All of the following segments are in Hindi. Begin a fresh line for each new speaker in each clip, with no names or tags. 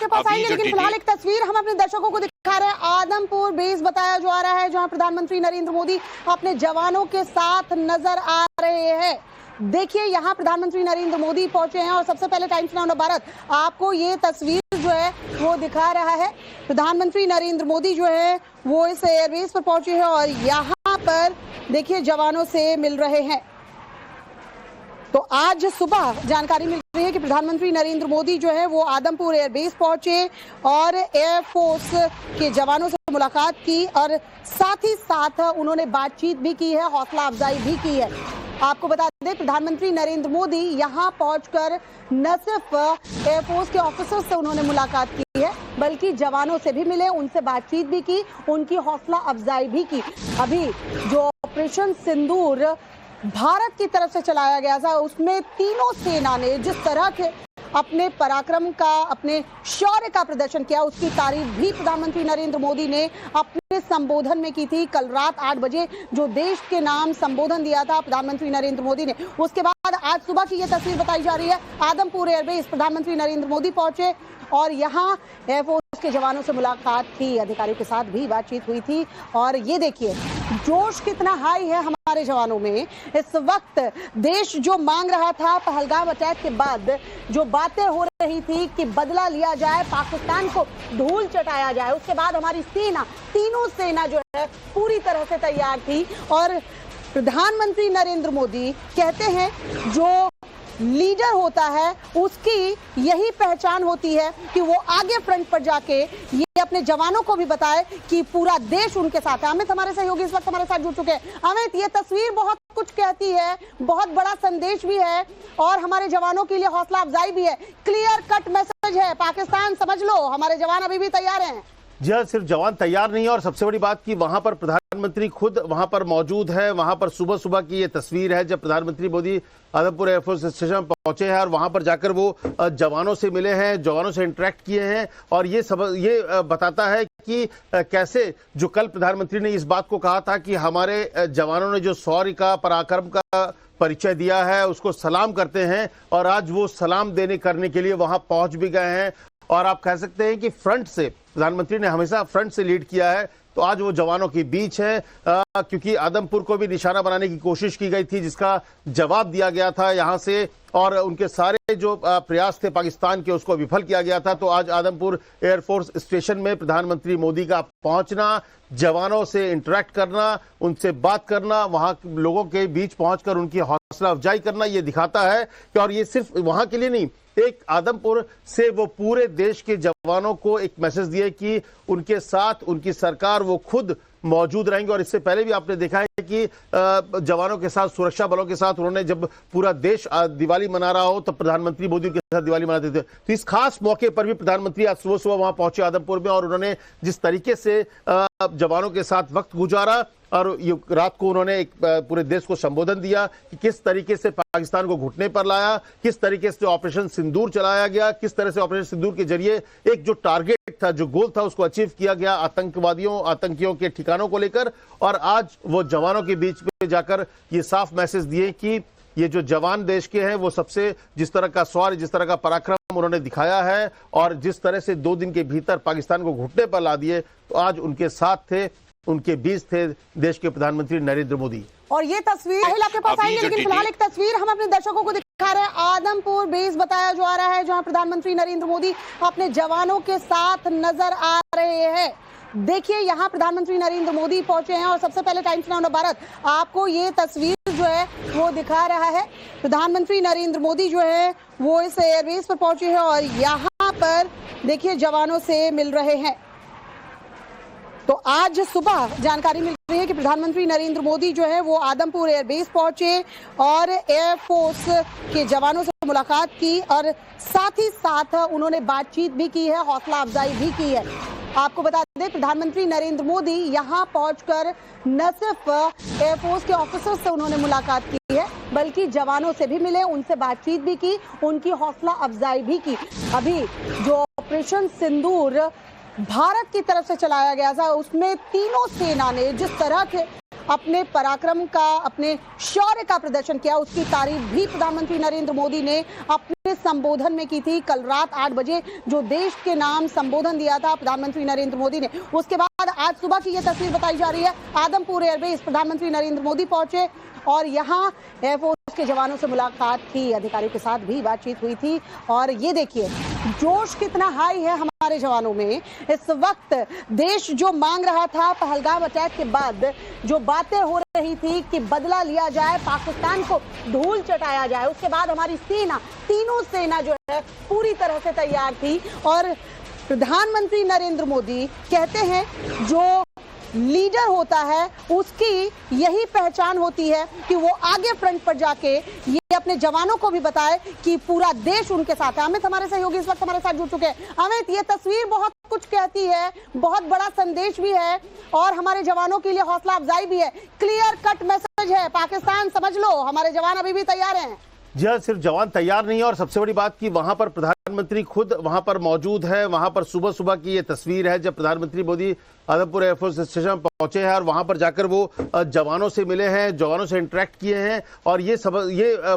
आपके पास आएंगे, लेकिन फिलहाल एक तस्वीर हम अपने दर्शकों को दिखा रहे हैं। आदमपुर बेस बताया जा रहा है, जहां प्रधानमंत्री नरेंद्र मोदी अपने जवानों के साथ नजर आ रहे हैं। देखिए, यहाँ प्रधानमंत्री नरेंद्र मोदी पहुंचे हैं और सबसे पहले टाइम्स नाउ भारत आपको ये तस्वीर जो है वो दिखा रहा है। प्रधानमंत्री नरेंद्र मोदी जो है वो इस एयरबेस पर पहुंचे हैं और यहाँ पर देखिए जवानों से मिल रहे हैं। तो आज सुबह जानकारी मिल रही है कि प्रधानमंत्री नरेंद्र मोदी जो है वो आदमपुर एयरबेस पहुंचे और एयरफोर्स के जवानों से मुलाकात की और साथ ही साथ उन्होंने बातचीत भी की है, हौसला अफजाई भी की है। आपको बता दें, प्रधानमंत्री नरेंद्र मोदी यहां पहुंचकर न सिर्फ एयरफोर्स के ऑफिसर्स से उन्होंने मुलाकात की है, बल्कि जवानों से भी मिले, उनसे बातचीत भी की, उनकी हौसला अफजाई भी की। अभी जो ऑपरेशन सिंदूर भारत की तरफ से चलाया गया था, उसमें तीनों सेना ने जिस तरह के अपने पराक्रम का, अपने शौर्य का प्रदर्शन किया, उसकी तारीफ भी प्रधानमंत्री नरेंद्र मोदी ने अपने संबोधन में की थी। कल रात 8 बजे जो देश के नाम संबोधन दिया था प्रधानमंत्री नरेंद्र मोदी ने, उसके बाद आज सुबह की यह तस्वीर बताई जा रही है। आदमपुर एयरबेस प्रधानमंत्री नरेंद्र मोदी पहुंचे और यहाँ एयरफोर्स के जवानों से मुलाकात की, अधिकारियों के साथ भी बातचीत हुई थी। और ये देखिए जोश कितना हाई है हमारे जवानों में। इस वक्त देश जो मांग रहा था, पहलगाम अटैक के बाद जो बातें हो रही थी कि बदला लिया जाए, पाकिस्तान को धूल चटाया जाए, उसके बाद हमारी सेना, तीनों सेना जो है पूरी तरह से तैयार थी। और प्रधानमंत्री नरेंद्र मोदी कहते हैं जो लीडर होता है उसकी यही पहचान होती है कि वो आगे फ्रंट पर जाके ये अपने जवानों को भी बताए कि पूरा देश उनके साथ है। अमित हमारे सहयोगी इस वक्त हमारे साथ जुड़ चुके हैं। अमित, ये तस्वीर बहुत कुछ कहती है, बहुत बड़ा संदेश भी है और हमारे जवानों के लिए हौसला अफजाई भी है। क्लियर कट मैसेज है, पाकिस्तान समझ लो हमारे जवान अभी भी तैयार हैं।
जी हाँ, सिर्फ जवान तैयार नहीं है और सबसे बड़ी बात कि वहां पर प्रधानमंत्री खुद वहां पर मौजूद है। वहां पर सुबह सुबह की ये तस्वीर है जब प्रधानमंत्री मोदी आदमपुर एयरफोर्स स्टेशन पहुंचे हैं और वहां पर जाकर वो जवानों से मिले हैं, जवानों से इंटरेक्ट किए हैं। और ये बताता है कि कैसे जो कल प्रधानमंत्री ने इस बात को कहा था कि हमारे जवानों ने जो शौर्य का, पराक्रम का परिचय दिया है, उसको सलाम करते हैं और आज वो सलाम देने करने के लिए वहां पहुंच भी गए हैं। और आप कह सकते हैं कि फ्रंट से प्रधानमंत्री ने हमेशा फ्रंट से लीड किया है, तो आज वो जवानों के बीच है। क्योंकि आदमपुर को भी निशाना बनाने की कोशिश की गई थी, जिसका जवाब दिया गया था यहां से, और उनके सारे जो प्रयास थे पाकिस्तान के उसको विफल किया गया था। तो आज आदमपुर एयरफोर्स स्टेशन में प्रधानमंत्री मोदी का पहुंचना, जवानों से इंटरेक्ट करना, उनसे बात करना, वहां लोगों के बीच पहुंचकर उनकी हौसला अफजाई करना, ये दिखाता है कि, और ये सिर्फ वहां के लिए नहीं, एक आदमपुर से वो पूरे देश के जवानों को एक मैसेज दिए कि उनके साथ उनकी सरकार वो खुद मौजूद रहेंगे। और इससे पहले भी आपने देखा है कि जवानों के साथ, सुरक्षा बलों के साथ उन्होंने, जब पूरा देश दिवाली मना रहा हो तो प्रधानमंत्री मोदी उनके साथ दिवाली मनाते थे। तो इस खास मौके पर भी प्रधानमंत्री आज सुबह सुबह वहां पहुंचे आदमपुर में और उन्होंने जिस तरीके से जवानों के साथ वक्त गुजारा और ये रात को उन्होंने एक पूरे देश को संबोधन दिया कि किस तरीके से पाकिस्तान को घुटने पर लाया, किस तरीके से ऑपरेशन सिंदूर चलाया गया, किस तरह से ऑपरेशन सिंदूर के जरिए एक जो टारगेट था, जो गोल था, उसको अचीव किया गया आतंकियों के ठिकानों को लेकर। और आज वो जवानों के बीच में जाकर ये साफ मैसेज दिए कि ये जो जवान देश के हैं वो सबसे, जिस तरह का शौर्य, जिस तरह का पराक्रम उन्होंने दिखाया है और जिस तरह से 2 दिन के भीतर पाकिस्तान को घुटने पर ला दिए, तो आज उनके साथ थे, उनके बीच थे देश के प्रधानमंत्री नरेंद्र मोदी।
और ये तस्वीर आपके पास आएंगे, लेकिन फिलहाल एक तस्वीर हम अपने दर्शकों को दिखा रहे हैं। आदमपुर बेस बताया जा रहा है, जहां प्रधानमंत्री नरेंद्र मोदी अपने जवानों के साथ नजर आ रहे हैं। देखिए, यहाँ प्रधानमंत्री नरेंद्र मोदी पहुंचे हैं और सबसे पहले टाइम्स नाउ भारत आपको ये तस्वीर जो है वो दिखा रहा है। प्रधानमंत्री नरेंद्र मोदी जो है वो इस एयरबेस पर पहुंचे हैं और यहाँ पर देखिए जवानों से मिल रहे हैं। तो आज सुबह जानकारी मिल रही है कि प्रधानमंत्री नरेंद्र मोदी जो है वो आदमपुर एयरबेस पहुंचे और एयरफोर्स के जवानों से मुलाकात की और साथ ही साथ उन्होंने बातचीत भी की है, हौसला अफजाई भी की है। आपको बता दें, प्रधानमंत्री नरेंद्र मोदी यहां पहुंचकर न सिर्फ एयरफोर्स के ऑफिसर्स से उन्होंने मुलाकात की है, बल्कि जवानों से भी मिले, उनसे बातचीत भी की, उनकी हौसला अफजाई भी की। अभी जो ऑपरेशन सिंदूर भारत की तरफ से चलाया गया था, उसमें तीनों सेना ने जिस तरह के अपने पराक्रम का, अपने शौर्य का प्रदर्शन किया, उसकी तारीफ भी प्रधानमंत्री नरेंद्र मोदी ने अपने संबोधन में की थी। कल रात 8 बजे जो देश के नाम संबोधन दिया था प्रधानमंत्री नरेंद्र मोदी ने, उसके बाद आज सुबह की यह तस्वीर बताई जा रही है। आदमपुर एयरबेस प्रधानमंत्री नरेंद्र मोदी पहुंचे और यहाँ एयरफोर्स के जवानों से मुलाकात की, अधिकारियों के साथ भी बातचीत हुई थी। और ये देखिए जोश कितना हाई है हमारे जवानों में। इस वक्त देश जो मांग रहा था, पहलगाम अटैक के बाद जो बातें हो रही थी कि बदला लिया जाए, पाकिस्तान को धूल चटाया जाए, उसके बाद हमारी सेना, तीनों सेना जो है पूरी तरह से तैयार थी। और प्रधानमंत्री नरेंद्र मोदी कहते हैं जो लीडर होता है उसकी यही पहचान होती है कि वो आगे फ्रंट पर जाके ये अपने जवानों को भी बताए कि पूरा देश उनके साथ है। अमित हमारे सहयोगी इस वक्त हमारे साथ जुड़ चुके हैं। अमित, ये तस्वीर बहुत कुछ कहती है, बहुत बड़ा संदेश भी है और हमारे जवानों के लिए हौसला अफजाई भी है। क्लियर कट मैसेज है, पाकिस्तान समझ लो हमारे जवान अभी भी तैयार हैं।
जी हाँ, सिर्फ जवान तैयार नहीं है और सबसे बड़ी बात कि वहां पर प्रधानमंत्री खुद वहां पर मौजूद है। वहां पर सुबह सुबह की ये तस्वीर है जब प्रधानमंत्री मोदी आदमपुर एयरफोर्स स्टेशन पहुंचे हैं और वहां पर जाकर वो जवानों से मिले हैं, जवानों से इंटरेक्ट किए हैं। और ये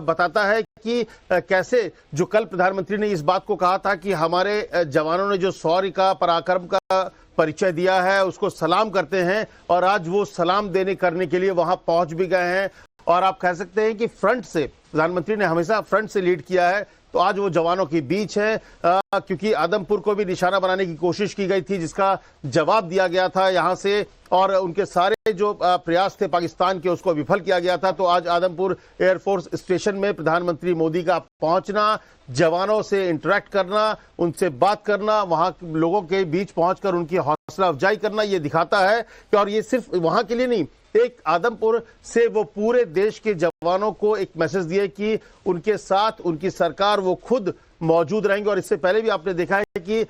बताता है कि कैसे जो कल प्रधानमंत्री ने इस बात को कहा था कि हमारे जवानों ने जो शौर्य का, पराक्रम का परिचय दिया है, उसको सलाम करते हैं। और आज वो सलाम देने करने के लिए वहां पहुंच भी गए हैं। और आप कह सकते हैं कि फ्रंट से, प्रधानमंत्री ने हमेशा फ्रंट से लीड किया है, तो आज वो जवानों के बीच है। क्योंकि आदमपुर को भी निशाना बनाने की कोशिश की गई थी, जिसका जवाब दिया गया था यहां से, और उनके सारे जो प्रयास थे पाकिस्तान के उसको विफल किया गया था। तो आज आदमपुर एयरफोर्स स्टेशन में प्रधानमंत्री मोदी का पहुंचना, जवानों से इंटरेक्ट करना, उनसे बात करना, वहां लोगों के बीच पहुंचकर उनकी हौसला अफजाई करना, ये दिखाता है कि, और ये सिर्फ वहां के लिए नहीं, एक आदमपुर से वो पूरे देश के जवानों को एक मैसेज दिए कि उनके साथ उनकी सरकार वो खुद मौजूद रहेंगे। और इससे पहले भी आपने देखा है कि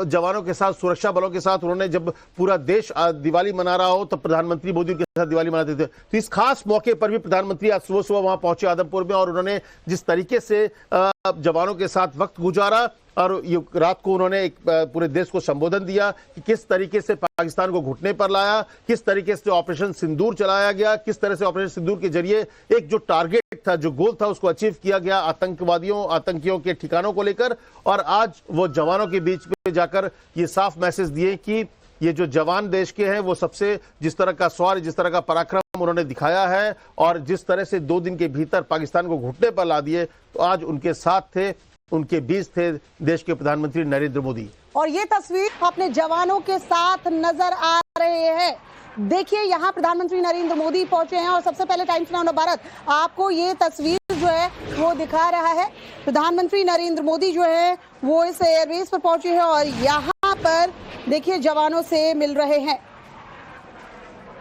जवानों के साथ, सुरक्षा बलों के साथ उन्होंने, जब पूरा देश दिवाली मना रहा हो तो प्रधानमंत्री मोदी के साथ दिवाली मनाते थे। तो इस खास मौके पर भी प्रधानमंत्री आज सुबह सुबह वहां पहुंचे आदमपुर में, और उन्होंने जिस तरीके से जवानों के साथ वक्त गुजारा और ये रात को उन्होंने एक पूरे देश को संबोधन दिया कि किस तरीके से पाकिस्तान को घुटने पर लाया, किस तरीके से ऑपरेशन सिंदूर चलाया गया, किस तरह से ऑपरेशन सिंदूर के जरिए एक जो टारगेट था, जो गोल था, उसको अचीव किया गया आतंकियों के ठिकानों को लेकर। और आज वो जवानों के बीच में जाकर ये साफ मैसेज दिए कि ये जो जवान देश के हैं वो सबसे, जिस तरह का शौर्य, जिस तरह का पराक्रम उन्होंने दिखाया है और जिस तरह से 2 दिन के भीतर पाकिस्तान को घुटने पर ला दिए, तो आज उनके साथ थे, उनके बीच थे देश के प्रधानमंत्री नरेंद्र मोदी।
और ये तस्वीर अपने जवानों के साथ नजर आ रहे हैं। देखिए यहाँ प्रधानमंत्री नरेंद्र मोदी पहुंचे हैं और सबसे पहले टाइम्स नाउ भारत आपको ये तस्वीर जो है वो दिखा रहा है। प्रधानमंत्री नरेंद्र मोदी जो है वो इस एयरबेस पर पहुंचे हैं और यहाँ पर देखिए जवानों से मिल रहे हैं।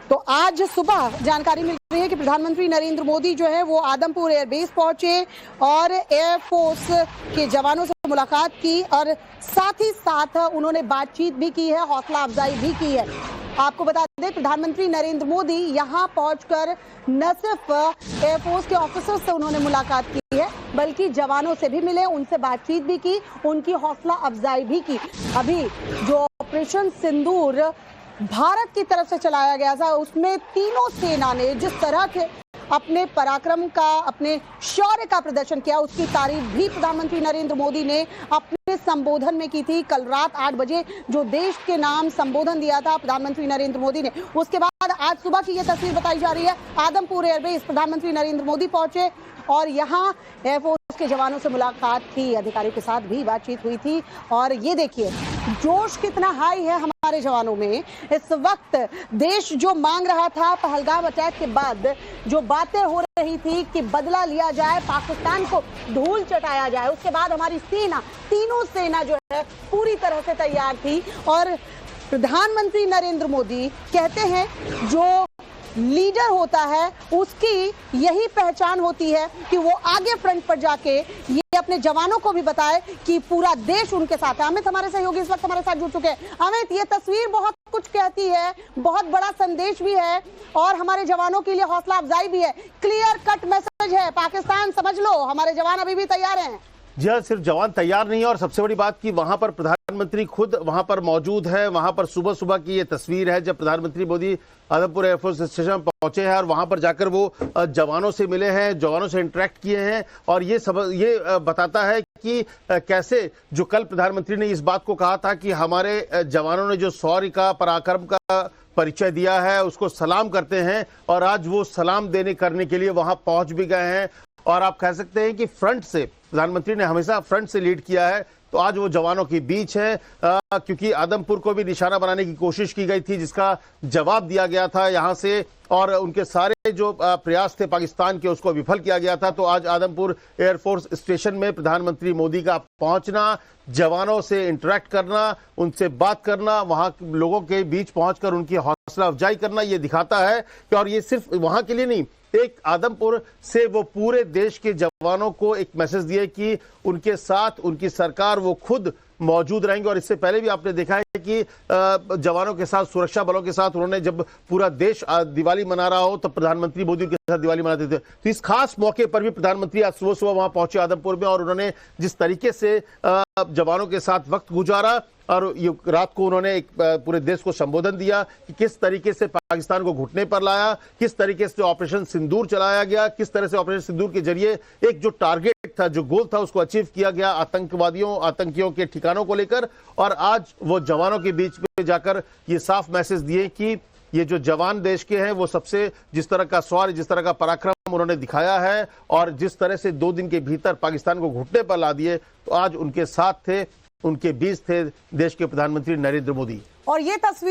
तो आज सुबह जानकारी मिल रही है कि प्रधानमंत्री नरेंद्र मोदी जो है वो आदमपुर एयरबेस पहुंचे और एयरफोर्स के जवानों से मुलाकात की और साथ ही साथ उन्होंने बातचीत भी की है, हौसला अफजाई भी की है। आपको बता दें प्रधानमंत्री नरेंद्र मोदी यहां पहुंचकर न सिर्फ एयरफोर्स के ऑफिसर्स से उन्होंने मुलाकात की है, बल्कि जवानों से भी मिले, उनसे बातचीत भी की, उनकी हौसला अफजाई भी की। अभी जो ऑपरेशन सिंदूर भारत की तरफ से चलाया गया था, उसमें तीनों सेना ने जिस तरह के अपने पराक्रम का, अपने शौर्य का प्रदर्शन किया, उसकी तारीफ भी प्रधानमंत्री नरेंद्र मोदी ने अपने संबोधन में की थी। कल रात 8 बजे जो देश के नाम संबोधन दिया था प्रधानमंत्री नरेंद्र मोदी ने, उसके बाद आज सुबह की यह तस्वीर बताई जा रही है। आदमपुर एयरबेस प्रधानमंत्री नरेंद्र मोदी पहुंचे और यहाँ एयरफोर्स के जवानों से मुलाकात की, अधिकारियों के साथ भी बातचीत हुई थी। और ये देखिए जोश कितना हाई है हमारे जवानों में। इस वक्त देश जो मांग रहा था, पहलगाम अटैक के बाद जो बातें हो रही थी कि बदला लिया जाए, पाकिस्तान को धूल चटाया जाए, उसके बाद हमारी सेना, तीनों सेना जो है पूरी तरह से तैयार थी। और प्रधानमंत्री नरेंद्र मोदी कहते हैं जो लीडर होता है उसकी यही पहचान होती है कि वो आगे फ्रंट पर जाके ये अपने जवानों को भी बताए कि पूरा देश उनके साथ है। अमित हमारे सहयोगी इस वक्त हमारे साथ जुड़ चुके हैं। अमित, ये तस्वीर बहुत कुछ कहती है, बहुत बड़ा संदेश भी है और हमारे जवानों के लिए हौसला अफजाई भी है। क्लियर कट मैसेज है, पाकिस्तान समझ लो हमारे जवान अभी भी तैयार हैं।
जी हाँ, सिर्फ जवान तैयार नहीं है और सबसे बड़ी बात कि वहां पर प्रधानमंत्री खुद वहां पर मौजूद है। वहां पर सुबह सुबह की ये तस्वीर है जब प्रधानमंत्री मोदी आदमपुर एयरफोर्स स्टेशन पहुंचे हैं और वहां पर जाकर वो जवानों से मिले हैं, जवानों से इंटरेक्ट किए हैं। और ये बताता है कि कैसे जो कल प्रधानमंत्री ने इस बात को कहा था कि हमारे जवानों ने जो शौर्य का, पराक्रम का परिचय दिया है, उसको सलाम करते हैं। और आज वो सलाम देने करने के लिए वहां पहुंच भी गए हैं। और आप कह सकते हैं कि फ्रंट से प्रधानमंत्री ने हमेशा फ्रंट से लीड किया है, तो आज वो जवानों के बीच है। क्योंकि आदमपुर को भी निशाना बनाने की कोशिश की गई थी, जिसका जवाब दिया गया था यहां से, और उनके सारे जो प्रयास थे पाकिस्तान के उसको विफल किया गया था। तो आज आदमपुर एयरफोर्स स्टेशन में प्रधानमंत्री मोदी का पहुंचना, जवानों से इंटरेक्ट करना, उनसे बात करना, वहां लोगों के बीच पहुंचकर उनकी हौसला अफजाई करना, ये दिखाता है कि, और ये सिर्फ वहां के लिए नहीं, एक आदमपुर से वो पूरे देश के जवानों को एक मैसेज दिए कि उनके साथ उनकी सरकार वो खुद मौजूद रहेंगे। और इससे पहले भी आपने देखा है कि जवानों के साथ, सुरक्षा बलों के साथ उन्होंने, जब पूरा देश दिवाली मना रहा हो तब प्रधानमंत्री मोदी के साथ दिवाली मनाते थे। तो इस खास मौके पर भी प्रधानमंत्री आज सुबह सुबह वहां पहुंचे आदमपुर में, और उन्होंने जिस तरीके से जवानों के साथ वक्त गुजारा और ये रात को उन्होंने एक पूरे देश को संबोधन दिया कि किस तरीके से पाकिस्तान को घुटने पर लाया, किस तरीके से ऑपरेशन सिंदूर चलाया गया, किस तरह से ऑपरेशन सिंदूर के जरिए एक जो टारगेट था, जो गोल था, उसको अचीव किया गया आतंकियों के ठिकानों को लेकर। और आज वो जवानों के बीच में जाकर ये साफ मैसेज दिए कि ये जो जवान देश के हैं वो सबसे, जिस तरह का शौर्य, जिस तरह का पराक्रम उन्होंने दिखाया है, और जिस तरह से 2 दिन के भीतर पाकिस्तान को घुटने पर ला दिए, तो आज उनके साथ थे, उनके बीच थे देश के प्रधानमंत्री नरेंद्र मोदी।
और ये तस्वीर